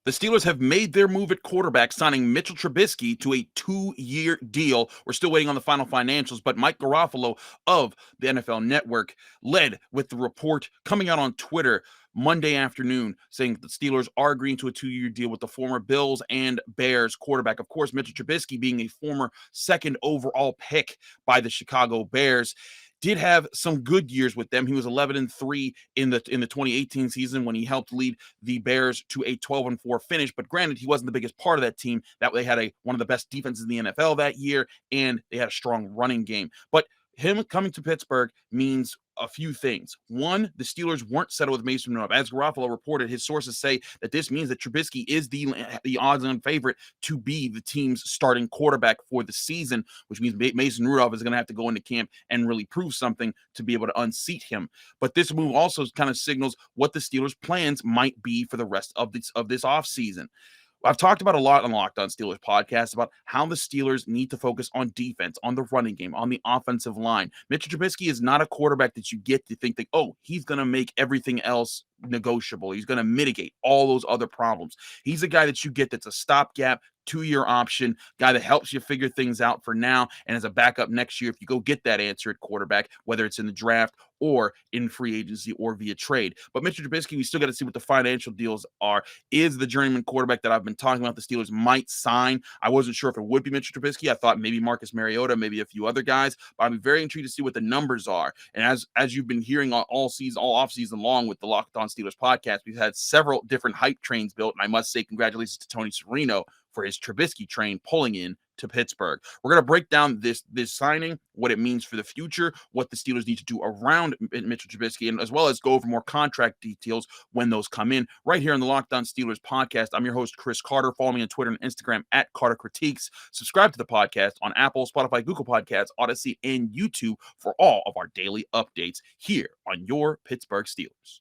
The Steelers have made their move at quarterback, signing Mitchell Trubisky to a 2-year deal. We're still waiting on the final financials, but Mike Garoppolo of the NFL Network led with the report coming out on Twitter Monday afternoon, saying that the Steelers are agreeing to a 2-year deal with the former Bills and Bears quarterback. Of course, Mitchell Trubisky, being a former second overall pick by the Chicago Bears, did have some good years with them. He was 11-3 in the 2018 season when he helped lead the Bears to a 12-4 finish. But granted, he wasn't the biggest part of that team. That they had one of the best defenses in the NFL that year, and they had a strong running game. But him coming to Pittsburgh means a few things. One, the Steelers weren't settled with Mason Rudolph. As Garoppolo reported, his sources say that this means that Trubisky is the odds-on favorite to be the team's starting quarterback for the season, which means Mason Rudolph is going to have to go into camp and really prove something to be able to unseat him. But this move also kind of signals what the Steelers' plans might be for the rest of this offseason. I've talked about a lot on the Locked On Steelers podcast about how the Steelers need to focus on defense, on the running game, on the offensive line. Mitchell Trubisky is not a quarterback that you get to think that, oh, he's going to make everything else negotiable. He's going to mitigate all those other problems. He's a guy that you get that's a stopgap, 2-year option, guy that helps you figure things out for now and as a backup next year if you go get that answer at quarterback, whether it's in the draft or in free agency or via trade. But Mitchell Trubisky, we still got to see what the financial deals are. Is the journeyman quarterback that I've been talking about the Steelers might sign? I wasn't sure if it would be Mitchell Trubisky. I thought maybe Marcus Mariota, maybe a few other guys, but I'm very intrigued to see what the numbers are. And as you've been hearing all off season long with the Locked On Steelers podcast, we've had several different hype trains built, and I must say congratulations to Tony Serino for his Trubisky train pulling in to Pittsburgh. We're going to break down this signing, what it means for the future, what the Steelers need to do around Mitchell Trubisky, and as well as go over more contract details when those come in right here on the Locked On Steelers podcast. I'm your host, Chris Carter. Follow me on Twitter and Instagram at Carter Critiques. Subscribe to the podcast on Apple, Spotify, Google Podcasts, Odyssey, and YouTube for all of our daily updates here on your Pittsburgh Steelers.